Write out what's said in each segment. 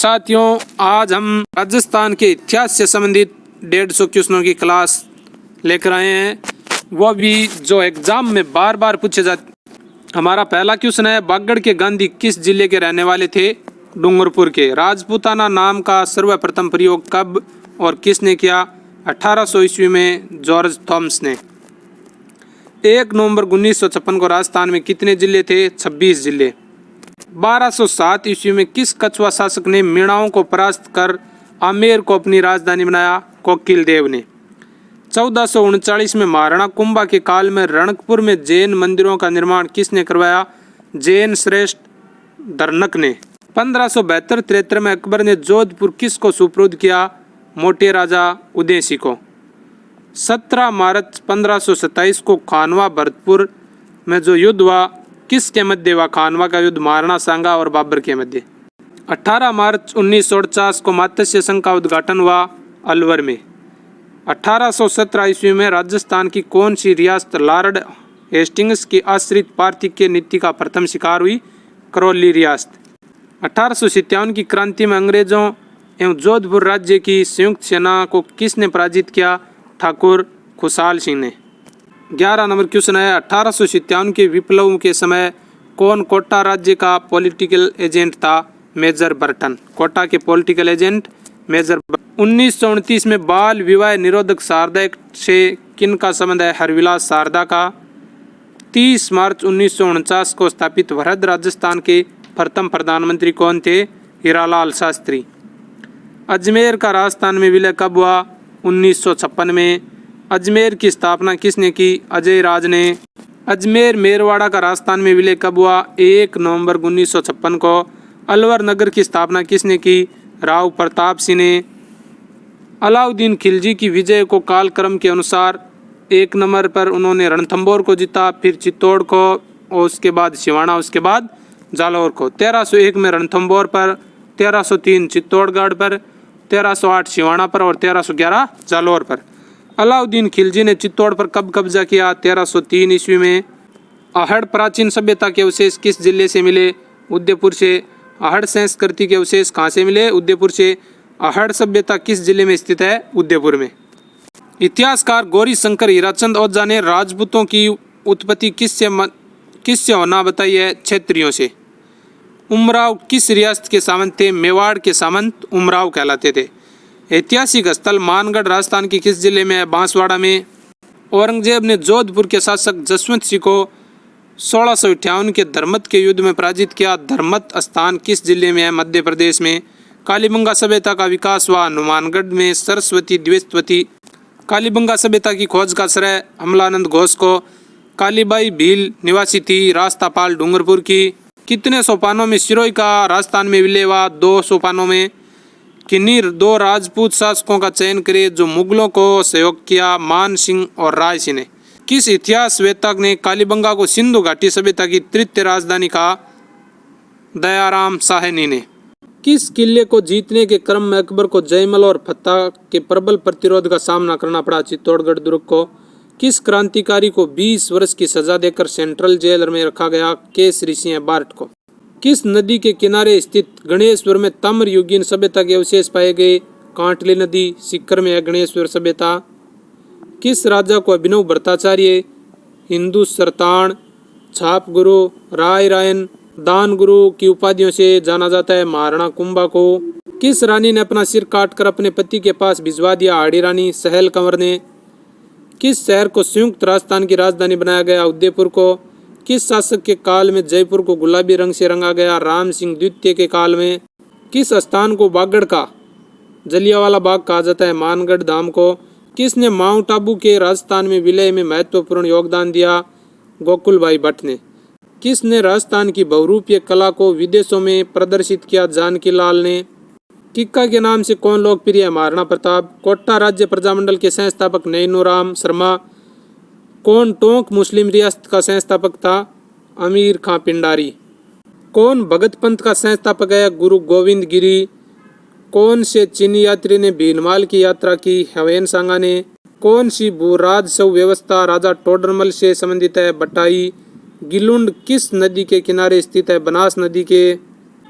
साथियों, आज हम राजस्थान के इतिहास से संबंधित 150 क्वेश्चनों की क्लास लेकर आए हैं, वो भी जो एग्जाम में बार बार पूछे जाते। हमारा पहला क्वेश्चन है, बागड़ के गांधी किस जिले के रहने वाले थे? डूंगरपुर के। राजपूताना नाम का सर्वप्रथम प्रयोग कब और किसने किया? 1800 ईस्वी में जॉर्ज थॉमस ने। 1 नवंबर 1956 को राजस्थान में कितने जिले थे? 26 जिले। 1207 ईस्वी में किस कछुआ शासक ने मीणाओं को परास्त कर आमेर को अपनी राजधानी बनाया? कोकिल देव ने। 1439 में महाराणा कुंभा के काल में रणकपुर में जैन मंदिरों का निर्माण किसने करवाया? जैन श्रेष्ठ दर्नक ने। 1572-73 में अकबर ने जोधपुर किसको सुपुर्द किया? मोटे राजा उदय सिंह को। 17 मार्च 1527 को खानवा भरतपुर में जो युद्ध हुआ किसके मध्य हुआ? खानवा का युद्ध महाराणा सांगा और बाबर के मध्य। 18 मार्च 1949 को मत्स्य संघ का उद्घाटन हुआ अलवर में। 1817 ईस्वी में राजस्थान की कौन सी रियासत लॉर्ड हेस्टिंग्स की आश्रित पारथी नीति का प्रथम शिकार हुई? करौली रियासत। 1857 की क्रांति में अंग्रेजों एवं जोधपुर राज्य की संयुक्त सेना को किसने पराजित किया? ठाकुर खुशहाल सिंह ने। 11 नंबर क्वेश्चन है, 1857 के विप्लव के समय कौन कोटा राज्य का पॉलिटिकल एजेंट था? Major Burton. कोटा के पॉलिटिकल एजेंट मेजर। 1929 में बाल विवाह निरोधक शारदा एक्ट से किन का संबंध है? हरविलास शारदा का। 30 मार्च 1949 को स्थापित वृहद राजस्थान के प्रथम प्रधानमंत्री कौन थे? हीरालाल शास्त्री। अजमेर का राजस्थान में विलय कब हुआ? 1956 में। अजमेर की स्थापना किसने की? अजय राज ने। अजमेर मेरवाड़ा का राजस्थान में विलय कब हुआ? 1 नवंबर 1956 को। अलवर नगर की स्थापना किसने की? राव प्रताप सिंह ने। अलाउद्दीन खिलजी की विजय को कालक्रम के अनुसार 1 नंबर पर उन्होंने रणथंभौर को जीता, फिर चित्तौड़ को और उसके बाद सिवाना, उसके बाद जालौर को। 1301 में रणथंभौर पर, 1303 चित्तौड़गढ़ पर, 1308 सिवाना पर और 1311 जालौर पर। अलाउद्दीन खिलजी ने चित्तौड़ पर कब कब्जा किया? 1303 ईस्वी में। आहड़ प्राचीन सभ्यता के अवशेष किस जिले से मिले? उदयपुर से। आहड़ संस्कृति के अवशेष कहाँ से मिले? उदयपुर से। आहड़ सभ्यता किस जिले में स्थित है? उदयपुर में। इतिहासकार गौरी शंकर हीराचंद ओझा ने राजपूतों की उत्पत्ति किससे होना बताई है? क्षत्रियों से। उमराव किस रियासत के सामंत थे? मेवाड़ के सामंत उमराव कहलाते थे। ऐतिहासिक स्थल मानगढ़ राजस्थान के किस जिले में है? बांसवाड़ा में। औरंगजेब ने जोधपुर के शासक जसवंत सिंह को 1658 के धर्मत के युद्ध में पराजित किया। धर्मत स्थान किस जिले में है? मध्य प्रदेश में। कालीबंगा सभ्यता का विकास हुआ हनुमानगढ़ में सरस्वती द्विस्तवती। कालीबंगा सभ्यता की खोज का श्रेय अमलानंद घोष को। कालीबाई भील निवासी थी। रास्तापाल डूंगरपुर की। कितने सोपानों में सिरोही का राजस्थान में विलय हुआ? 2 सोपानों में। किन्हीं 2 राजपूत शासकों का चयन करे जो मुगलों को सहयोग किया? मान सिंह और राय सिंह ने। किस इतिहास वेत्ता ने कालीबंगा को सिंधु घाटी सभ्यता की तृतीय राजधानी कहा? दयाराम साहनी ने। किस किले को जीतने के क्रम में अकबर को जयमल और फत्ता के प्रबल प्रतिरोध का सामना करना पड़ा? चित्तौड़गढ़ दुर्ग को। किस क्रांतिकारी को 20 वर्ष की सजा देकर सेंट्रल जेल में रखा गया? केसरी सिंह बार्ट को। किस नदी के किनारे स्थित गणेश्वर में ताम्र युगीन सभ्यता के अवशेष पाए गए? कांटली नदी। सीकर में है गणेश्वर सभ्यता। किस राजा को अभिनव भट्टाचार्य, हिंदू सरताण, छाप गुरु, राय रायन, दान गुरु की उपाधियों से जाना जाता है? महाराणा कुंभा को। किस रानी ने अपना सिर काटकर अपने पति के पास भिजवा दिया? आड़ी रानी सहल कंवर ने। किस शहर को संयुक्त राजस्थान की राजधानी बनाया गया? उदयपुर को। किस शासक के काल में जयपुर को गुलाबी रंग से रंगा गया? राम सिंह द्वितीय के काल में। किस स्थान को बागड़ का जलियांवाला बाग कहा जाता है? मानगढ़ धाम को। किसने माउंट आबू के राजस्थान में विलय में महत्वपूर्ण योगदान दिया? गोकुल भाई भट्ट ने। किसने राजस्थान की बहुरूपीय कला को विदेशों में प्रदर्शित किया? जानकी लाल ने। किक्का के नाम से कौन लोकप्रिय है? महाराणा प्रताप। कोटा राज्य प्रजामंडल के संस्थापक नैनूराम शर्मा। कौन टोंक मुस्लिम रियासत का संस्थापक था? अमीर खां पिंडारी। कौन भगत पंथ का संस्थापक है? गुरु गोविंद गिरी। कौन से चीनी यात्री ने भीनमाल की यात्रा की? हवेन सांगा ने। कौन सी भू राजस्व व्यवस्था राजा टोडरमल से संबंधित है? बटाई। गिलुंड किस नदी के किनारे स्थित है? बनास नदी के।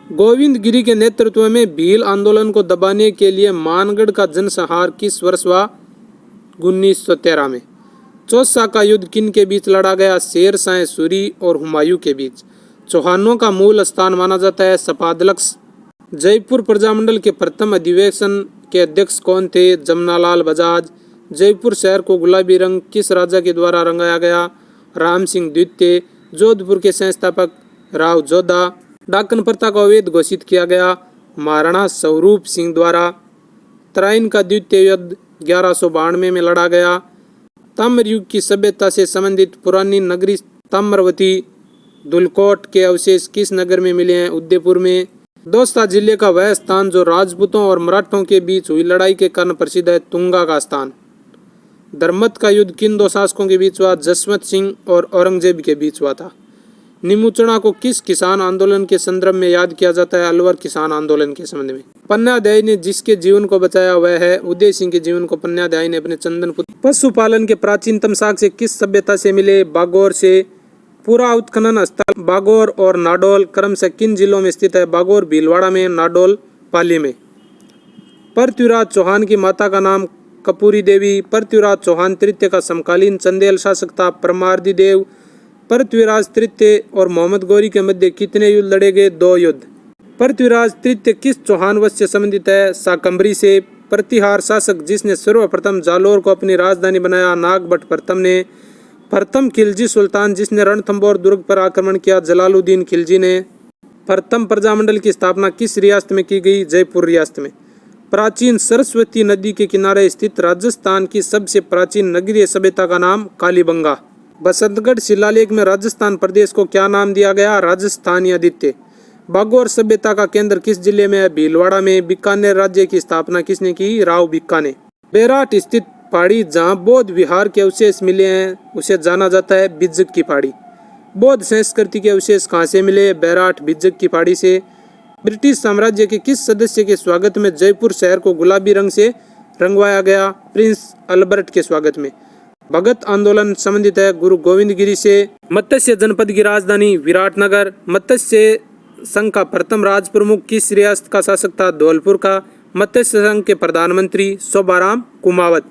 गोविंद गिरी के नेतृत्व में भील आंदोलन को दबाने के लिए मानगढ़ का जनसंहार किस वर्ष हुआ? 1913 में। चौसा का युद्ध किन के बीच लड़ा गया? शेर शाह सूरी और हुमायूं के बीच। चौहानों का मूल स्थान माना जाता है शपादलक्ष। जयपुर प्रजामंडल के प्रथम अधिवेशन के अध्यक्ष कौन थे? जमनालाल बजाज। जयपुर शहर को गुलाबी रंग किस राजा के द्वारा रंगाया गया? राम सिंह द्वितीय। जोधपुर के संस्थापक राव जोधा। डाकन प्रथा को अवैध घोषित किया गया महाराणा स्वरूप सिंह द्वारा। तराइन का द्वितीय युद्ध 1192 में लड़ा गया। ताम्र युग की सभ्यता से संबंधित पुरानी नगरी ताम्रवती दुलकोट के अवशेष किस नगर में मिले हैं? उदयपुर में। दौसा जिले का वह स्थान जो राजपूतों और मराठों के बीच हुई लड़ाई के कारण प्रसिद्ध है, तुंगा का स्थान। धर्मत का युद्ध किन दो शासकों के बीच हुआ? जसवंत सिंह और औरंगजेब के बीच हुआ था। निमुचना को किस किसान आंदोलन के संदर्भ में याद किया जाता है? अलवर किसान आंदोलन के संबंध में। पन्नाध्यायी ने जिसके जीवन को बचाया वह है उदय सिंह के जीवन को पन्नाध्यायी ने अपने चंदन पुत्र। पशुपालन के प्राचीनतम साक्ष्य किस सभ्यता से मिले? बागौर से। पूरा उत्खनन स्थल बागौर और नाडोल क्रमशः किन जिलों में स्थित है? बागौर भीलवाड़ा में, नाडोल पाली में। पृथ्वीराज चौहान की माता का नाम कपूरी देवी। पृथ्वीराज चौहान तृतीय का समकालीन चंदेल शासक था परमार्दी देव। पृथ्वीराज तृतीय और मोहम्मद गौरी के मध्य कितने युद्ध लड़े गए? 2 युद्ध। पृथ्वीराज तृतीय किस चौहान वंश से संबंधित है? शाकंभरी से। प्रतिहार शासक जिसने सर्वप्रथम जालोर को अपनी राजधानी बनाया? नागभट्ट प्रथम ने। प्रथम खिलजी सुल्तान जिसने रणथंबोर दुर्ग पर आक्रमण किया? जलालुद्दीन खिलजी ने। प्रथम प्रजामंडल की स्थापना किस रियासत में की गई? जयपुर रियासत में। प्राचीन सरस्वती नदी के किनारे स्थित राजस्थान की सबसे प्राचीन नगरीय सभ्यता का नाम कालीबंगा। बसंतगढ़ शिलालेख में राजस्थान प्रदेश को क्या नाम दिया गया? राजस्थानी आदित्य। बागौर सभ्यता का केंद्र किस जिले में है? भीलवाड़ा में। बीकानेर राज्य की स्थापना किसने की? राव भिक्का ने। बेराट स्थित पहाड़ी जहाँ बौद्ध विहार के अवशेष मिले हैं उसे जाना जाता है बिज्जक की पहाड़ी। बौद्ध संस्कृति के अवशेष कहाँ से मिले? बेराट बिज्जक की पहाड़ी से। ब्रिटिश साम्राज्य के किस सदस्य के स्वागत में जयपुर शहर को गुलाबी रंग से रंगवाया गया? प्रिंस अल्बर्ट के स्वागत में। भगत आंदोलन संबंधित है गुरु गोविंद गिरी से। मत्स्य जनपद की राजधानी विराटनगर। मत्स्य संघ का प्रथम राज प्रमुख किस रियासत का शासक था? धौलपुर का। मत्स्य संघ के प्रधानमंत्री शोभाराम कुमावत।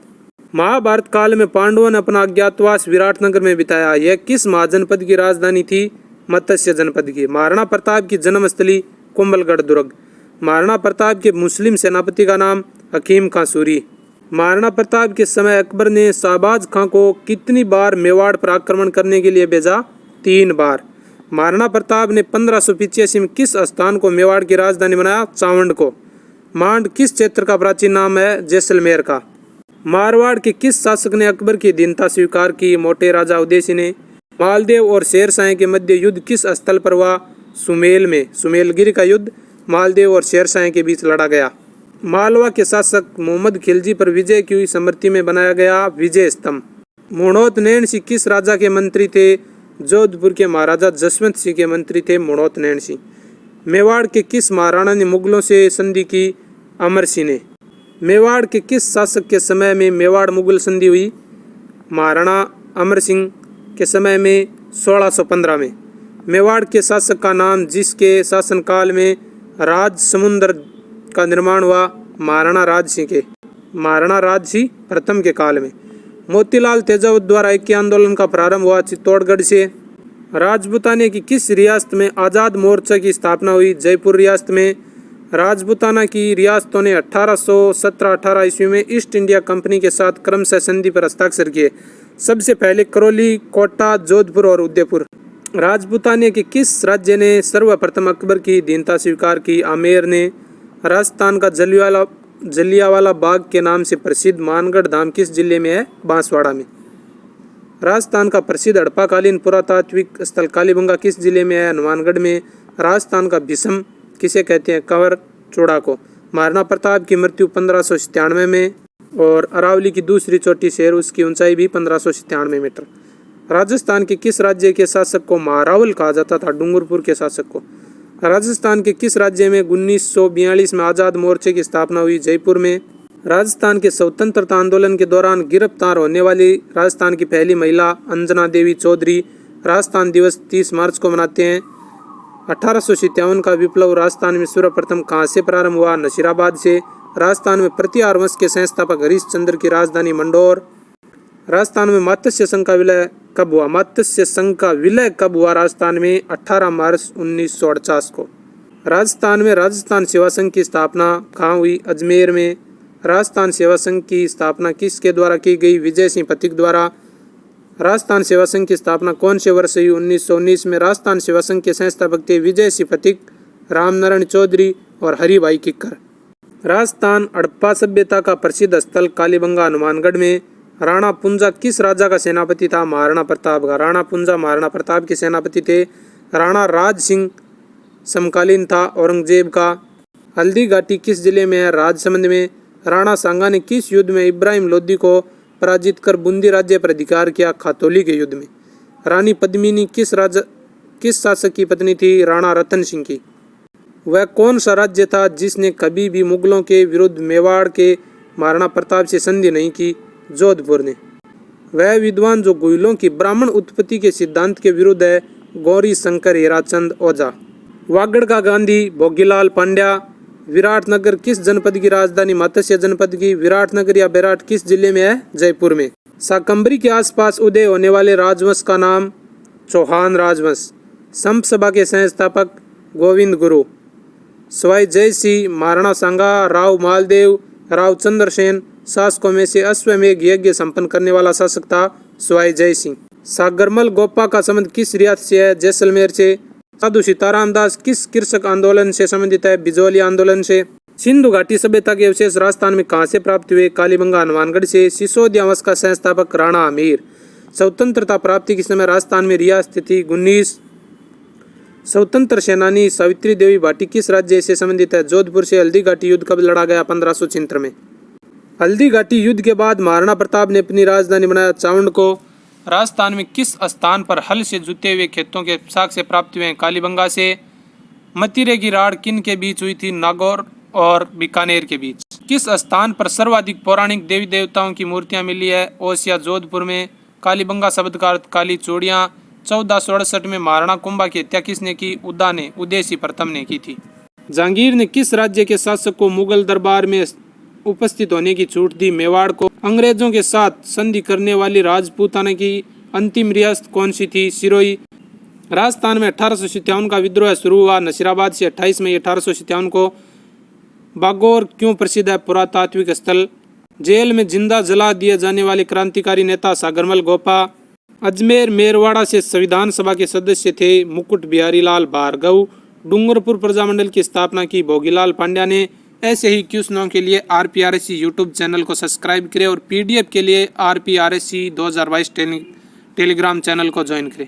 महाभारत काल में पांडवों ने अपना अज्ञातवास विराटनगर में बिताया। यह किस महाजनपद की राजधानी थी? मत्स्य जनपद की। महाराणा प्रताप की जन्मस्थली कुंभलगढ़ दुर्ग। महाराणा प्रताप के मुस्लिम सेनापति का नाम हकीम खां सूरी। महाराणा प्रताप के समय अकबर ने शाहबाज खां को कितनी बार मेवाड़ पर आक्रमण करने के लिए भेजा? 3 बार। महाराणा प्रताप ने 1585 में किस स्थान को मेवाड़ की राजधानी बनाया? चावंड को। मांड किस क्षेत्र का प्राचीन नाम है? जैसलमेर का। मारवाड़ के किस शासक ने अकबर की दीनता स्वीकार की? मोटे राजा उदय सिंह ने। मालदेव और शेर शाह के मध्य युद्ध किस स्थल पर हुआ? सुमेल में। सुमेलगिरी का युद्ध मालदेव और शेर शाह के बीच लड़ा गया। मालवा के शासक मोहम्मद खिलजी पर विजय की स्मृति में बनाया गया विजय स्तंभ। मुणोत नैन सिंह किस राजा के मंत्री थे? जोधपुर के महाराजा जसवंत सिंह के मंत्री थे मुणोत नैन सिंह। मेवाड़ के किस महाराणा ने मुगलों से संधि की? अमर सिंह ने। मेवाड़ के किस शासक के समय में मेवाड़ मुगल संधि हुई? महाराणा अमर सिंह के समय में 1615 में। मेवाड़ के शासक का नाम जिसके शासनकाल में राज समुद्र का निर्माण हुआ? महाराणा राज सिंह के। महाराणा राज सिंह प्रथम के काल में। मोतीलाल तेजावत द्वारा ऐक्य आंदोलन का प्रारंभ हुआ चित्तौड़गढ़ से। राजपूताना की किस रियासत में आज़ाद मोर्चा की स्थापना हुई? जयपुर रियासत में। राजपूताना की रियासतों ने 1817-18 ईस्वी में ईस्ट इंडिया कंपनी के साथ क्रमशः संधि पर हस्ताक्षर किए। सबसे पहले करौली, कोटा, जोधपुर और उदयपुर। राजपूताना के किस राज्य ने सर्वप्रथम अकबर की दीनता स्वीकार की? आमेर ने। राजस्थान का जलियांवाला बाग के नाम से प्रसिद्ध मानगढ़ धाम किस जिले में है? बांसवाड़ा में। राजस्थान का प्रसिद्ध हड़प्पाकालीन पुरातात्विक स्थल कालीबंगा किस जिले में है? हनुमानगढ़ में। राजस्थान का भीष्म किसे कहते हैं? कंवर चूड़ा को। महाराणा प्रताप की मृत्यु 1597 में और अरावली की दूसरी चोटी शहर उसकी ऊंचाई भी 1597 मीटर। राजस्थान के किस राज्य के शासक को महारावल कहा जाता था? डूंगरपुर के शासक को। राजस्थान के किस राज्य में 1942 में आज़ाद मोर्चे की स्थापना हुई? जयपुर में। राजस्थान के स्वतंत्रता आंदोलन के दौरान गिरफ्तार होने वाली राजस्थान की पहली महिला अंजना देवी चौधरी। राजस्थान दिवस 30 मार्च को मनाते हैं। 1857 का विप्लव राजस्थान में सर्वप्रथम कहाँ से प्रारंभ हुआ? नसीराबाद से। राजस्थान में प्रतिहार वंश के संस्थापक हरिश्चंद्र की राजधानी मंडौर। राजस्थान में मत्स्य संघ का विलय कब हुआ? मत्स्य संघ का विलय कब हुआ राजस्थान में? 18 मार्च 1949 को। राजस्थान में राजस्थान सेवा संघ की स्थापना कहाँ हुई? अजमेर में। राजस्थान सेवा संघ की स्थापना किसके द्वारा की गई? विजय सिंह पथिक द्वारा। राजस्थान सेवा संघ की स्थापना कौन से वर्ष हुई? 1919 में। राजस्थान सेवा संघ के संस्थापक थे विजय सिंह पथिक, रामनारायण चौधरी और हरिभाई किक्कर। राजस्थान हड़प्पा सभ्यता का प्रसिद्ध स्थल कालीबंगा हनुमानगढ़ में। राणा पुंजा किस राजा का सेनापति था? महाराणा प्रताप का। राणा पुंजा महाराणा प्रताप के सेनापति थे। राणा राज सिंह समकालीन था औरंगजेब का। हल्दी घाटी किस जिले में है? राजसमंद में। राणा सांगा ने किस युद्ध में इब्राहिम लोदी को पराजित कर बूंदी राज्य पर अधिकार किया? खातौली के युद्ध में। रानी पद्मिनी किस शासक की पत्नी थी? राणा रतन सिंह की। वह कौन सा राज्य था जिसने कभी भी मुगलों के विरुद्ध मेवाड़ के महाराणा प्रताप से संधि नहीं की? जोधपुर ने। वह विद्वान जो गुहिलों की ब्राह्मण उत्पत्ति के सिद्धांत के विरुद्ध है? गौरी शंकर हीराचंद ओझा। वागड़ का गांधी भोगीलाल पांड्या। विराटनगर किस जनपद की राजधानी? मत्स्य जनपद की। विराटनगर या बेराट किस जिले में है? जयपुर में। शाकंभरी के आसपास उदय होने वाले राजवंश का नाम? चौहान राजवंश। संप सभा के संस्थापक? गोविंद गुरु। सवाई जय सिंह, महाराणा सांगा, राव मालदेव, राव चंद्रसेन शासकों में से अश्वमेघ यज्ञ संपन्न करने वाला शासक था सवाई जय सिंह। सागरमल गोपा का संबंध किस रियासत से है? जैसलमेर से। साधु सीताराम दास किस कृषक आंदोलन से संबंधित है? बिजौली आंदोलन से। सिंधु घाटी सभ्यता के अवशेष राजस्थान में कहाँ से प्राप्त हुए? कालीबंगा हनुमानगढ़ से। सिसोदिया वंश का संस्थापक राणा अमीर। स्वतंत्रता प्राप्ति के समय राजस्थान में रियासत थी 19। स्वतंत्र सेनानी सावित्री देवी भाटी किस राज्य से संबंधित है? जोधपुर से। हल्दी घाटी युद्ध कब लड़ा गया? 1576 में। हल्दी घाटी युद्ध के बाद महाराणा प्रताप ने अपनी राजधानी बनाया चावंड को। राजस्थान में किस स्थान पर हल से जुते हुए खेतों के साक्ष्य प्राप्त हुए हैं? कालीबंगा से। मतीरे की राड़ किन के बीच हुई थी? नागौर और बीकानेर के बीच। किस स्थान पर सर्वाधिक पौराणिक देवी देवताओं की मूर्तियां मिली है? ओसिया जोधपुर में। कालीबंगा शब्द का अर्थ काली चूड़ियां। 1468 में महाराणा कुंभा की हत्या किसने की? उदा ने, उदयसिंह प्रथम ने की थी। जहांगीर ने किस राज्य के शासक को मुगल दरबार में उपस्थित होने की छूट दी? मेवाड़ को। अंग्रेजों के साथ संधि करने वाली राजपूताना की अंतिम रियासत कौन सी थी? सिरोही। राजस्थान में 1857 का विद्रोह शुरू हुआ नसीराबाद से। 28 मई 1857 को। बागौर क्यों प्रसिद्ध है? पुरातात्विक स्थल। जेल में जिंदा जला दिए जाने वाले क्रांतिकारी नेता सागरमल गोपा। अजमेर मेरवाड़ा से संविधान सभा के सदस्य थे मुकुट बिहारी लाल भार्गव। डूंगरपुर प्रजामंडल की स्थापना की भोगीलाल पांड्या ने। ऐसे ही क्वेश्चनों के लिए RPRSC यूट्यूब चैनल को सब्सक्राइब करें और PDF के लिए RPRSC 2022 टेलीग्राम चैनल को ज्वाइन करें।